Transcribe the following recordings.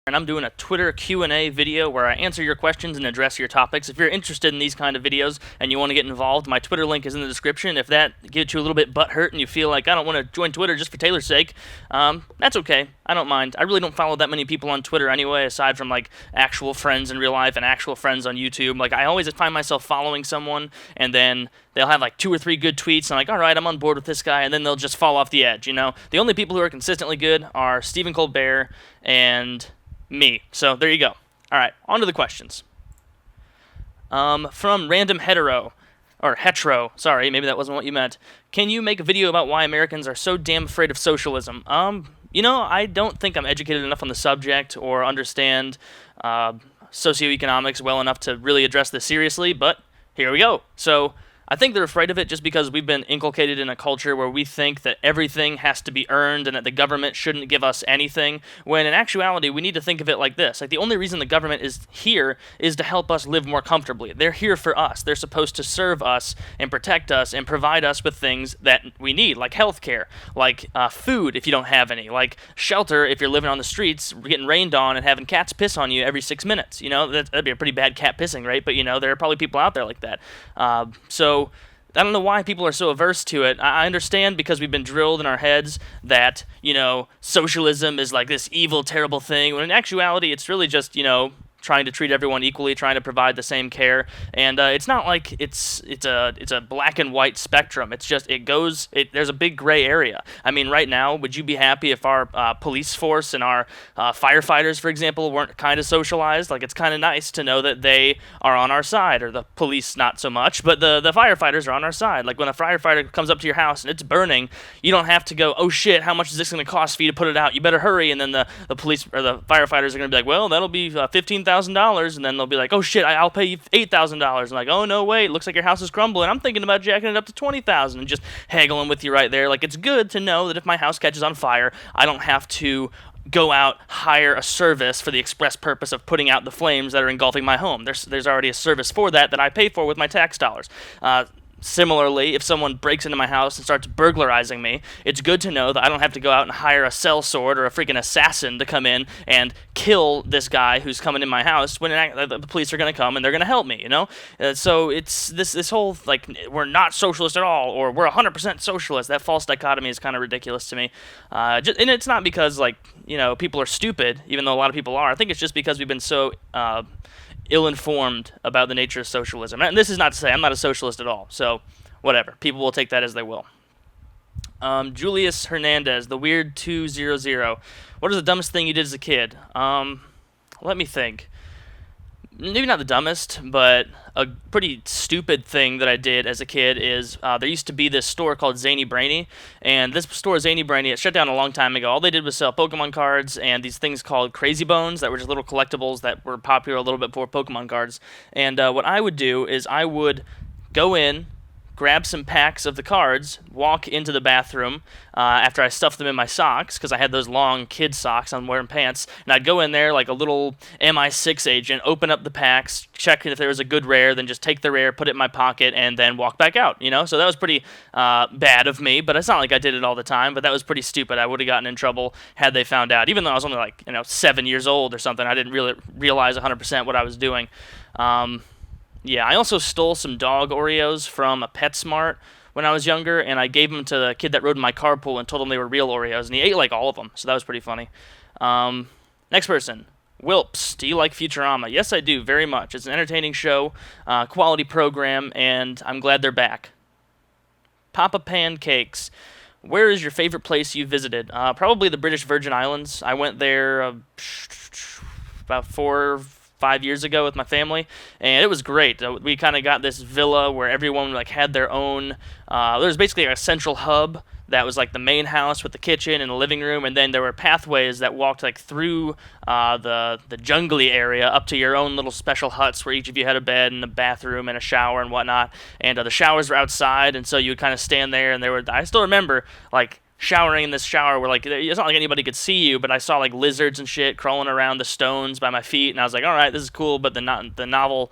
And I'm doing a Twitter Q&A video where I answer your questions and address your topics. If you're interested in these kind of videos and you want to get involved, my Twitter link is in the description. If that gets you a little bit butthurt and you feel like I don't want to join Twitter just for Taylor's sake, that's okay. I don't mind. I really don't follow that many people on Twitter anyway, aside from like actual friends in real life and actual friends on YouTube. Like I always find myself following someone and then they'll have like 2 or 3 good tweets, and I'm like, all right, I'm on board with this guy, and then they'll just fall off the edge, you know? The only people who are consistently good are Stephen Colbert and me. So there you go. All right, on to the questions. From Random Hetero, or Hetero, sorry, maybe that wasn't what you meant. Can you make a video about why Americans are so damn afraid of socialism? I don't think I'm educated enough on the subject or understand socioeconomics well enough to really address this seriously, but here we go. So I think they're afraid of it just because we've been inculcated in a culture where we think that everything has to be earned and that the government shouldn't give us anything, when in actuality we need to think of it like this. Like the only reason the government is here is to help us live more comfortably. They're here for us. They're supposed to serve us and protect us and provide us with things that we need, like healthcare, like food if you don't have any, like shelter if you're living on the streets, getting rained on and having cats piss on you every 6 minutes. You know, that'd be a pretty bad cat pissing rate, but you know, there are probably people out there like that. So I don't know why people are so averse to it. I understand because we've been drilled in our heads that, you know, socialism is like this evil, terrible thing, when in actuality it's really just, you know, trying to treat everyone equally, trying to provide the same care, and it's not like it's a black and white spectrum. It's just there's a big gray area. I mean, right now, would you be happy if our police force and our firefighters, for example, weren't kind of socialized? Like, it's kind of nice to know that they are on our side, or the police not so much, but the firefighters are on our side. Like when a firefighter comes up to your house and it's burning, you don't have to go, oh shit, how much is this going to cost for you to put it out? You better hurry. And then the police or the firefighters are going to be like, well, that'll be $15,000, and then they'll be like, oh shit, I'll pay you $8,000. I'm like, oh no, wait, looks like your house is crumbling. I'm thinking about jacking it up to $20,000 and just haggling with you right there. Like, it's good to know that if my house catches on fire, I don't have to go out, hire a service for the express purpose of putting out the flames that are engulfing my home. There's already a service for that I pay for with my tax dollars. Similarly, if someone breaks into my house and starts burglarizing me, it's good to know that I don't have to go out and hire a sellsword or a freaking assassin to come in and kill this guy who's coming in my house when the police are going to come and they're going to help me, you know? So it's this whole, like, we're not socialist at all, or we're 100% socialist. That false dichotomy is kind of ridiculous to me. And it's not because, like, you know, people are stupid, even though a lot of people are. I think it's just because we've been so ill-informed about the nature of socialism. And this is not to say I'm not a socialist at all, so whatever. People will take that as they will. Julius Hernandez, the weird 200. What is the dumbest thing you did as a kid? Let me think. Maybe not the dumbest, but a pretty stupid thing that I did as a kid is there used to be this store called Zany Brainy, and this store, Zany Brainy, it shut down a long time ago. All they did was sell Pokemon cards and these things called Crazy Bones that were just little collectibles that were popular a little bit before Pokemon cards. And what I would do is I would go in, grab some packs of the cards, walk into the bathroom after I stuffed them in my socks, because I had those long kid socks on wearing pants, and I'd go in there like a little MI6 agent, open up the packs, check if there was a good rare, then just take the rare, put it in my pocket, and then walk back out, you know? So that was pretty bad of me, but it's not like I did it all the time, but that was pretty stupid. I would have gotten in trouble had they found out, even though I was only like, 7 years old or something. I didn't really realize 100% what I was doing. Yeah, I also stole some dog Oreos from a PetSmart when I was younger, and I gave them to the kid that rode in my carpool and told him they were real Oreos, and he ate like all of them, so that was pretty funny. Next person. Wilps, do you like Futurama? Yes, I do, very much. It's an entertaining show, quality program, and I'm glad they're back. Papa Pancakes. Where is your favorite place you visited? Probably the British Virgin Islands. I went there about 4-5 years ago with my family, and it was great. We kind of got this villa where everyone like had their own. There was basically a central hub that was like the main house with the kitchen and the living room, and then there were pathways that walked like through the jungly area up to your own little special huts where each of you had a bed and a bathroom and a shower and whatnot. And the showers were outside, and so you would kind of stand there, and there were. I still remember like showering in this shower where like it's not like anybody could see you, but I saw like lizards and shit crawling around the stones by my feet, and I was like, all right, this is cool, but the novel,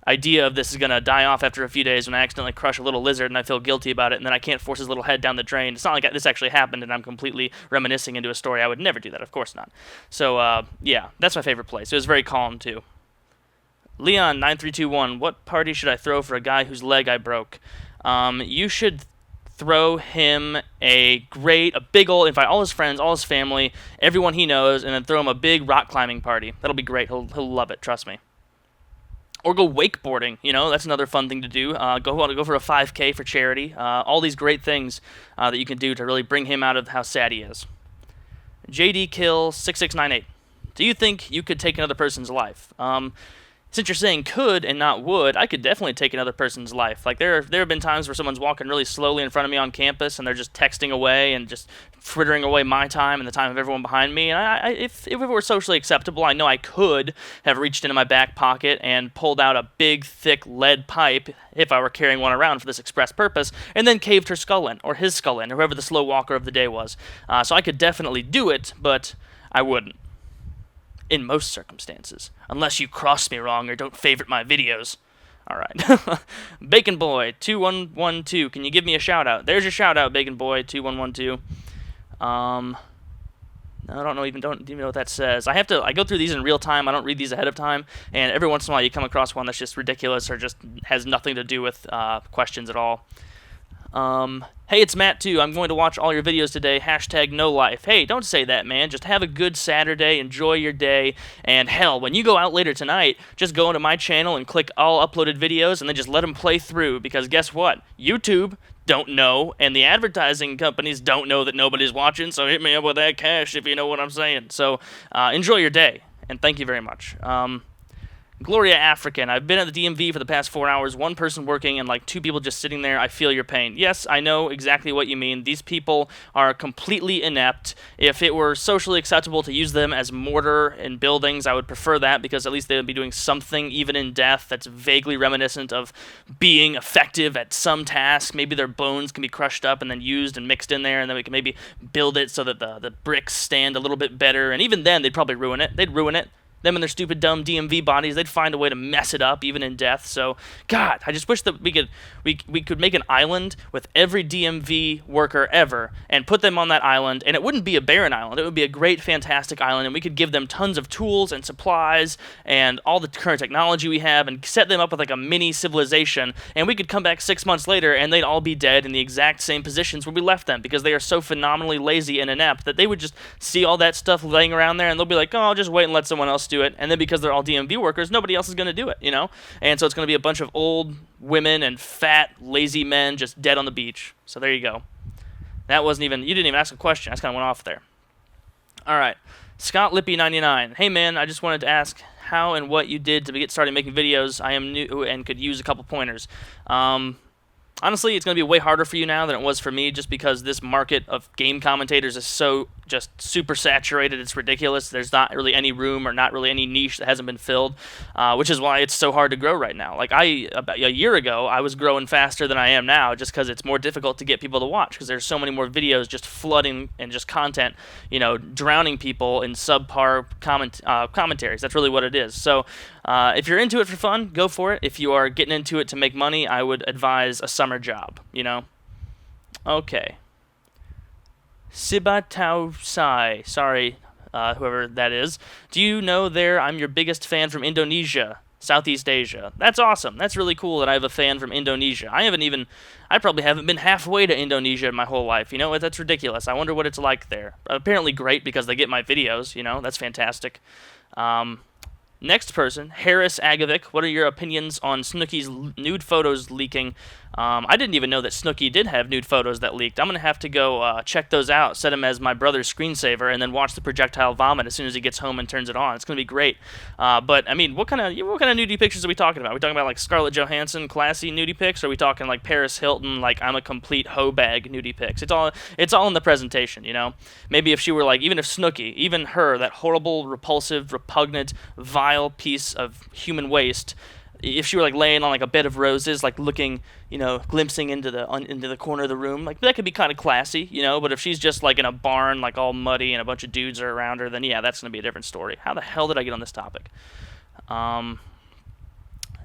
idea of this is going to die off after a few days when I accidentally crush a little lizard and I feel guilty about it, and then I can't force his little head down the drain. It's not like this actually happened and I'm completely reminiscing into a story. I would never do that, of course not. So, yeah, that's my favorite place. It was very calm, too. Leon9321, what party should I throw for a guy whose leg I broke? You should throw him a big old, invite all his friends, all his family, everyone he knows, and then throw him a big rock climbing party. That'll be great. He'll love it, trust me. Or go wakeboarding, that's another fun thing to do. Go for a 5K for charity. All these great things that you can do to really bring him out of how sad he is. JD Kill 6698. Do you think you could take another person's life? Since you're saying could and not would, I could definitely take another person's life. Like there have been times where someone's walking really slowly in front of me on campus and they're just texting away and just frittering away my time and the time of everyone behind me. And if it were socially acceptable, I know I could have reached into my back pocket and pulled out a big, thick lead pipe, if I were carrying one around for this express purpose, and then caved her skull in, or his skull in, or whoever the slow walker of the day was. So I could definitely do it, but I wouldn't. In most circumstances. Unless you cross me wrong or don't favorite my videos. Alright. Bacon Boy 2112. Can you give me a shout out? There's your shout out, Bacon Boy 2112. I don't even know what that says. I go through these in real time. I don't read these ahead of time, and every once in a while you come across one that's just ridiculous or just has nothing to do with questions at all. Hey, it's Matt too. I'm going to watch all your videos today. #NoLife. Hey, don't say that, man. Just have a good Saturday. Enjoy your day. And hell, when you go out later tonight, just go into my channel and click all uploaded videos and then just let them play through. Because guess what? YouTube don't know, and the advertising companies don't know that nobody's watching. So hit me up with that cash if you know what I'm saying. So enjoy your day, and thank you very much. Gloria African. I've been at the DMV for the past 4 hours, one person working and like 2 people just sitting there. I feel your pain. Yes, I know exactly what you mean. These people are completely inept. If it were socially acceptable to use them as mortar in buildings, I would prefer that because at least they would be doing something, even in death, that's vaguely reminiscent of being effective at some task. Maybe their bones can be crushed up and then used and mixed in there, and then we can maybe build it so that the bricks stand a little bit better. And even then, they'd probably ruin it. They'd ruin it. Them and their stupid, dumb DMV bodies, they'd find a way to mess it up, even in death. So, God, I just wish that we could make an island with every DMV worker ever and put them on that island, and it wouldn't be a barren island. It would be a great, fantastic island, and we could give them tons of tools and supplies and all the current technology we have and set them up with like a mini civilization, and we could come back 6 months later and they'd all be dead in the exact same positions where we left them because they are so phenomenally lazy and inept that they would just see all that stuff laying around there and they'll be like, oh, I'll just wait and let someone else do it. And then because they're all DMV workers, nobody else is going to do it, And so it's going to be a bunch of old women and fat, lazy men just dead on the beach. So there you go. That wasn't even, you didn't even ask a question. I just kind of went off there. All right. Scott Lippy 99. Hey, man, I just wanted to ask how and what you did to get started making videos. I am new and could use a couple pointers. Honestly, it's going to be way harder for you now than it was for me just because this market of game commentators is so just super saturated. It's ridiculous. There's not really any room or not really any niche that hasn't been filled, which is why it's so hard to grow right now. Like about a year ago, I was growing faster than I am now just because it's more difficult to get people to watch because there's so many more videos just flooding and just content, drowning people in subpar commentaries. That's really what it is. So if you're into it for fun, go for it. If you are getting into it to make money, I would advise a summer job, Okay. Sibatau Sai, sorry, whoever that is. Do you know I'm your biggest fan from Indonesia, Southeast Asia? That's awesome. That's really cool that I have a fan from Indonesia. I probably haven't been halfway to Indonesia in my whole life. That's ridiculous. I wonder what it's like there. Apparently great because they get my videos, that's fantastic. Next person, Harris Agovic. What are your opinions on Snooki's nude photos leaking? I didn't even know that Snooki did have nude photos that leaked. I'm going to have to go check those out, set them as my brother's screensaver, and then watch the projectile vomit as soon as he gets home and turns it on. It's going to be great. But, I mean, what kind of nudie pictures are we talking about? Are we talking about, like, Scarlett Johansson classy nudie pics, or are we talking, like, Paris Hilton, like, I'm a complete hoe bag nudie pics? It's all in the presentation, Maybe if she were, like, even if Snooki, even her, that horrible, repulsive, repugnant, vile piece of human waste, if she were like laying on like a bed of roses, like looking, glimpsing into the corner of the room, like that could be kind of classy, But if she's just like in a barn, like all muddy and a bunch of dudes are around her, then yeah, that's gonna be a different story. How the hell did I get on this topic?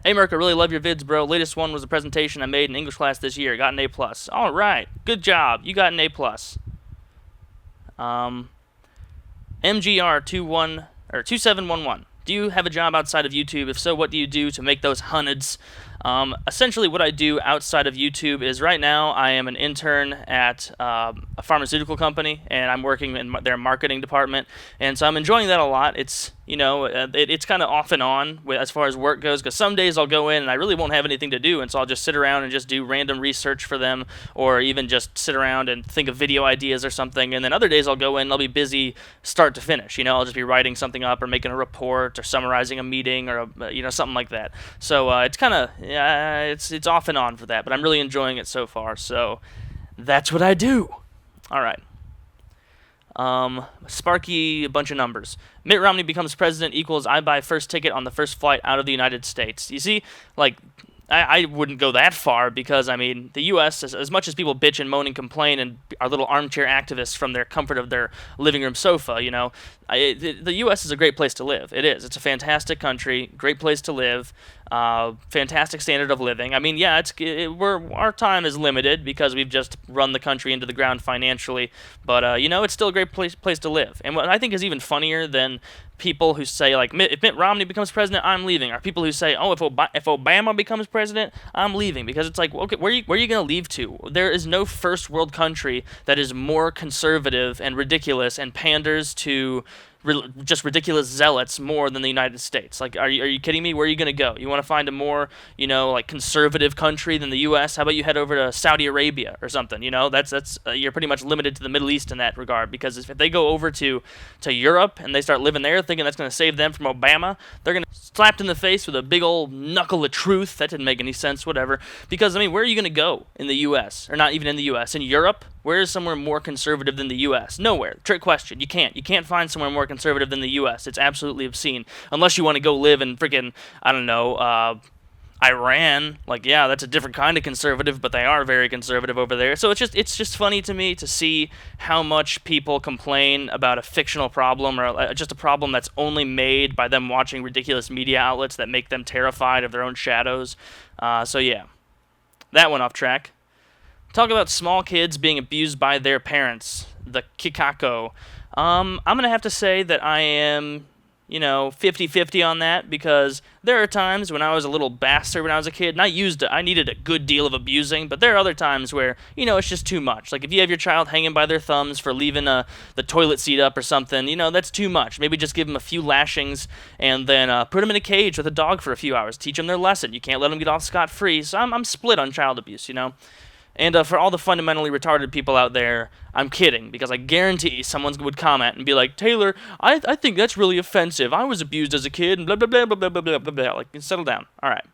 Hey, Merc, I really love your vids, bro. Latest one was a presentation I made in English class this year. Got an A+. All right. Good job. You got an A+. MGR 2711. Do you have a job outside of YouTube? If so, what do you do to make those hundreds? Essentially, what I do outside of YouTube is right now I am an intern at a pharmaceutical company, and I'm working in their marketing department, and so I'm enjoying that a lot. It's it's kind of off and on as far as work goes, because some days I'll go in and I really won't have anything to do, and so I'll just sit around and just do random research for them, or even just sit around and think of video ideas or something. And then other days I'll go in and I'll be busy start to finish. I'll just be writing something up or making a report or summarizing a meeting or something like that. So it's kind of it's off and on for that, but I'm really enjoying it so far. So that's what I do. All right. Sparky, a bunch of numbers. Mitt Romney becomes president equals I buy first ticket on the first flight out of the United States. You see, like, I wouldn't go that far, because, I mean, the U.S., as much as people bitch and moan and complain and are little armchair activists from their comfort of their living room sofa, the U.S. is a great place to live. It is. It's a fantastic country, great place to live, fantastic standard of living. I mean, yeah, our time is limited because we've just run the country into the ground financially, but, it's still a great place to live. And what I think is even funnier than people who say, like, if Mitt Romney becomes president, I'm leaving, are people who say, oh, if Obama becomes president, I'm leaving. Because it's like, okay, where are you going to leave to? There is no first world country that is more conservative and ridiculous and panders to just ridiculous zealots more than the United States. Like, are you kidding me? Where are you going to go? You want to find a more, like, conservative country than the U.S.? How about you head over to Saudi Arabia or something? That's you're pretty much limited to the Middle East in that regard, because if they go over to Europe and they start living there thinking that's going to save them from Obama, they're going to slapped in the face with a big old knuckle of truth. That didn't make any sense, whatever. Because, I mean, where are you going to go in the U.S.? Or not even in the U.S. In Europe? Where is somewhere more conservative than the U.S.? Nowhere. Trick question. You can't find somewhere more conservative than the U.S. It's absolutely obscene. Unless you want to go live in freaking, I don't know, Iran. Like, yeah, that's a different kind of conservative, but they are very conservative over there. So it's just funny to me to see how much people complain about a fictional problem, or just a problem that's only made by them watching ridiculous media outlets that make them terrified of their own shadows. So yeah, that went off track. Talk about small kids being abused by their parents. The Kikako. I'm going to have to say that I am, 50-50 on that, because there are times when I was a little bastard when I was a kid, and I needed a good deal of abusing, but there are other times where, it's just too much. Like, if you have your child hanging by their thumbs for leaving the toilet seat up or something, that's too much. Maybe just give them a few lashings, and then put them in a cage with a dog for a few hours. Teach them their lesson. You can't let them get off scot-free. So I'm split on child abuse, And for all the fundamentally retarded people out there, I'm kidding, because I guarantee someone would comment and be like, Taylor, I think that's really offensive. I was abused as a kid, and blah, blah, blah, blah, blah, blah, blah, blah. Like, settle down. All right.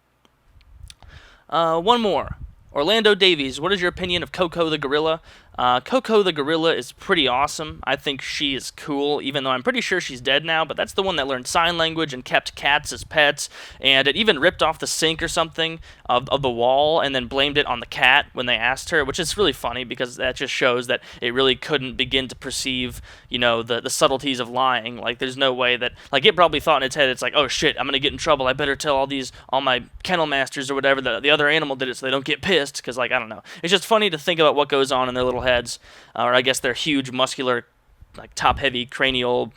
One more. Orlando Davies, what is your opinion of Coco the gorilla? Coco the gorilla is pretty awesome. I think she is cool, even though I'm pretty sure she's dead now, but that's the one that learned sign language and kept cats as pets, and it even ripped off the sink or something of the wall and then blamed it on the cat when they asked her, which is really funny, because that just shows that it really couldn't begin to perceive, the subtleties of lying. Like, there's no way that, like, it probably thought in its head, it's like, oh shit, I'm gonna get in trouble, I better tell all my kennel masters or whatever that the other animal did it so they don't get pissed, because, like, I don't know. It's just funny to think about what goes on in their little heads, or I guess their huge, muscular, like, top-heavy, cranial,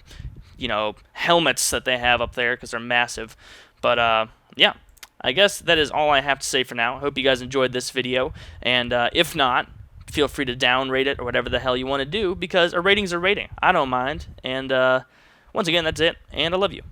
helmets that they have up there, because they're massive. But, yeah, I guess that is all I have to say for now. I hope you guys enjoyed this video, and if not, feel free to downrate it, or whatever the hell you want to do, because a rating's a rating. I don't mind, and once again, that's it, and I love you.